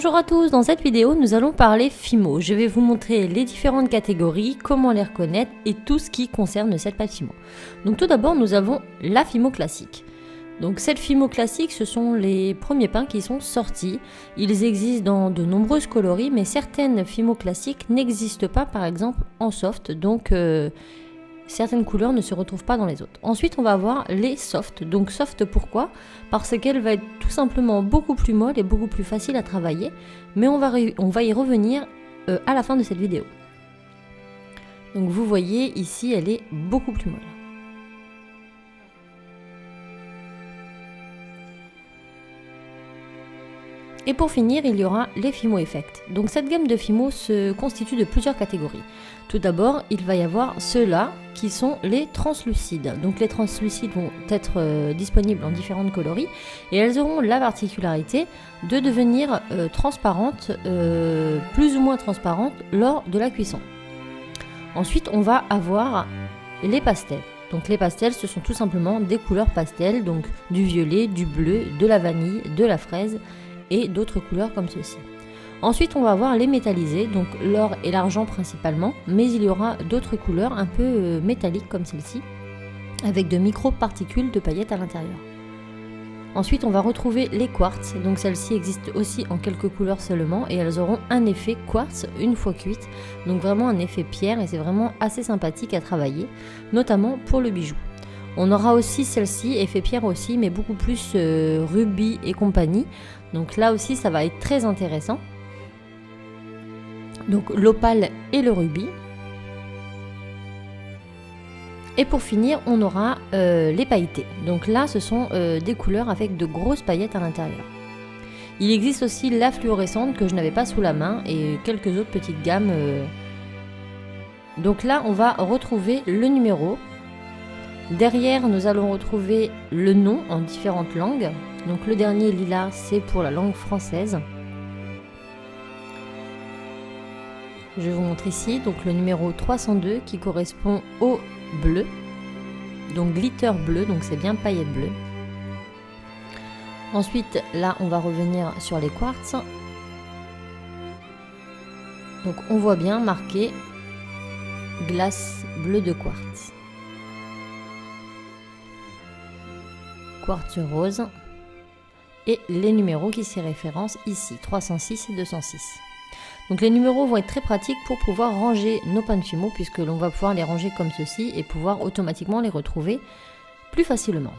Bonjour à tous, dans cette vidéo nous allons parler Fimo. Je vais vous montrer les différentes catégories, comment les reconnaître et tout ce qui concerne cette pâte Fimo. Donc tout d'abord nous avons la Fimo classique. Donc cette Fimo classique, ce sont les premiers pains qui sont sortis. Ils existent dans de nombreuses coloris, mais certaines Fimo classiques n'existent pas par exemple en soft, donc certaines couleurs ne se retrouvent pas dans les autres. Ensuite, on va avoir les soft. Donc soft, pourquoi? Parce qu'elle va être tout simplement beaucoup plus molle et beaucoup plus facile à travailler. Mais on va y revenir à la fin de cette vidéo. Donc vous voyez ici, elle est beaucoup plus molle. Et pour finir, il y aura les Fimo Effect. Donc cette gamme de Fimo se constitue de plusieurs catégories. Tout d'abord, il va y avoir ceux-là qui sont les translucides. Donc les translucides vont être disponibles en différentes coloris et elles auront la particularité de devenir transparentes, plus ou moins transparentes lors de la cuisson. Ensuite, on va avoir les pastels. Donc les pastels, ce sont tout simplement des couleurs pastel, donc du violet, du bleu, de la vanille, de la fraise et d'autres couleurs comme ceci. Ensuite, on va avoir les métallisés, donc l'or et l'argent principalement, mais il y aura d'autres couleurs un peu métalliques comme celle-ci, avec de micro-particules de paillettes à l'intérieur. Ensuite, on va retrouver les quartz, donc celles-ci existent aussi en quelques couleurs seulement, et elles auront un effet quartz une fois cuites, donc vraiment un effet pierre, et c'est vraiment assez sympathique à travailler, notamment pour le bijou. On aura aussi celle-ci, effet pierre aussi, mais beaucoup plus rubis et compagnie. Donc là aussi, ça va être très intéressant. Donc l'opale et le rubis. Et pour finir, on aura les pailletés. Donc là, ce sont des couleurs avec de grosses paillettes à l'intérieur. Il existe aussi la fluorescente que je n'avais pas sous la main et quelques autres petites gammes. Donc là, on va retrouver le numéro. Derrière, nous allons retrouver le nom en différentes langues. Donc le dernier lilas, c'est pour la langue française. Je vais vous montrer ici donc le numéro 302 qui correspond au bleu. Donc glitter bleu, donc c'est bien paillettes bleues. Ensuite, là, on va revenir sur les quartz. Donc on voit bien marqué glace bleue de quartz. Quartz rose et les numéros qui s'y référencent ici, 306 et 206. Donc les numéros vont être très pratiques pour pouvoir ranger nos pains de Fimo puisque l'on va pouvoir les ranger comme ceci et pouvoir automatiquement les retrouver plus facilement.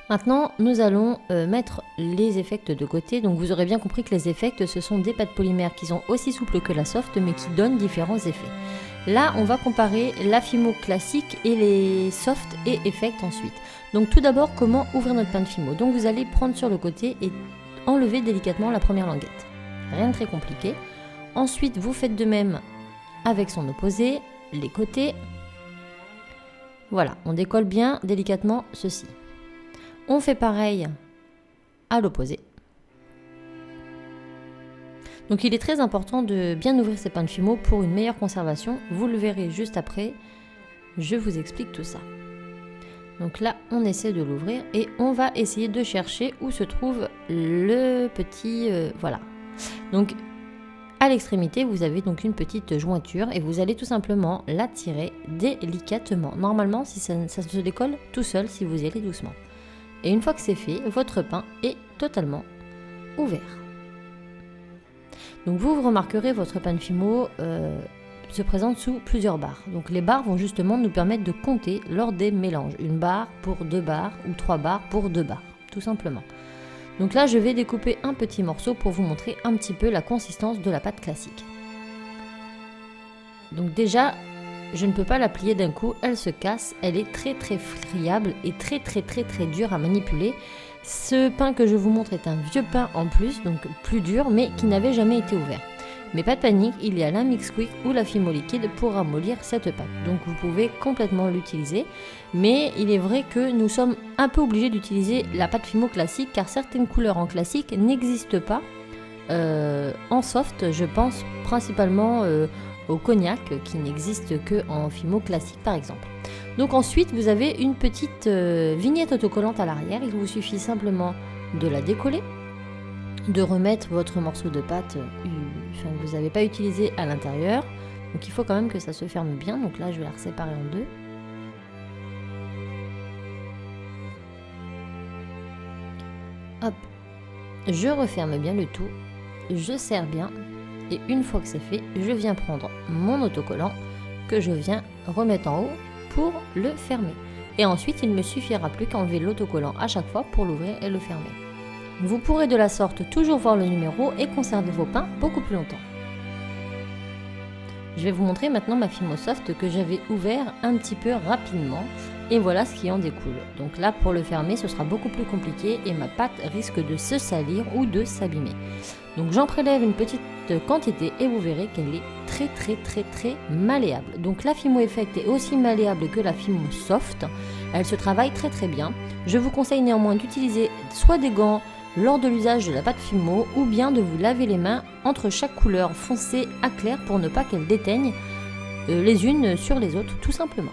Maintenant, nous allons mettre les effects de côté. Donc vous aurez bien compris que les effects, ce sont des pâtes polymères qui sont aussi souples que la soft mais qui donnent différents effets. Là, on va comparer la Fimo classique et les soft et effect ensuite. Donc tout d'abord, comment ouvrir notre pain de Fimo. Donc vous allez prendre sur le côté et enlever délicatement la première languette. Rien de très compliqué. Ensuite, vous faites de même avec son opposé, les côtés. Voilà, on décolle bien délicatement ceci. On fait pareil à l'opposé. Donc il est très important de bien ouvrir ces pains de Fimo pour une meilleure conservation. Vous le verrez juste après, je vous explique tout ça. Donc là, on essaie de l'ouvrir et on va essayer de chercher où se trouve le petit... voilà. Donc à l'extrémité, vous avez donc une petite jointure et vous allez tout simplement la tirer délicatement. Normalement, si ça se décolle tout seul si vous y allez doucement. Et une fois que c'est fait, votre pain est totalement ouvert. Donc vous remarquerez, votre pain de Fimo se présente sous plusieurs barres. Donc les barres vont justement nous permettre de compter lors des mélanges. Une barre pour 2 barres ou 3 barres pour 2 barres, tout simplement. Donc là, je vais découper un petit morceau pour vous montrer un petit peu la consistance de la pâte classique. Donc déjà, je ne peux pas la plier d'un coup, elle se casse, elle est très très friable et très dure à manipuler. Ce pain que je vous montre est un vieux pain en plus, donc plus dur, mais qui n'avait jamais été ouvert. Mais pas de panique, il y a la Mix Quick ou la Fimo liquide pour ramollir cette pâte. Donc vous pouvez complètement l'utiliser, mais il est vrai que nous sommes un peu obligés d'utiliser la pâte Fimo classique car certaines couleurs en classique n'existent pas en soft. Je pense principalement au cognac qui n'existe que en Fimo classique par exemple. Donc ensuite vous avez une petite vignette autocollante à l'arrière, il vous suffit simplement de la décoller de remettre votre morceau de pâte que vous n'avez pas utilisé à l'intérieur. Donc il faut quand même que ça se ferme bien. Donc là je vais la séparer en deux. Hop, je referme bien le tout, je serre bien et une fois que c'est fait, je viens prendre mon autocollant que je viens remettre en haut pour le fermer. Et ensuite, il ne me suffira plus qu'enlever l'autocollant à chaque fois pour l'ouvrir et le fermer. Vous pourrez de la sorte toujours voir le numéro et conserver vos pains beaucoup plus longtemps. Je vais vous montrer maintenant ma Fimo Soft que j'avais ouvert un petit peu rapidement et voilà ce qui en découle. Donc là pour le fermer ce sera beaucoup plus compliqué et ma pâte risque de se salir ou de s'abîmer. Donc j'en prélève une petite quantité et vous verrez qu'elle est très malléable. Donc la Fimo Effect est aussi malléable que la Fimo Soft, elle se travaille très bien. Je vous conseille néanmoins d'utiliser soit des gants lors de l'usage de la pâte Fimo ou bien de vous laver les mains entre chaque couleur foncée à clair pour ne pas qu'elles déteignent les unes sur les autres tout simplement.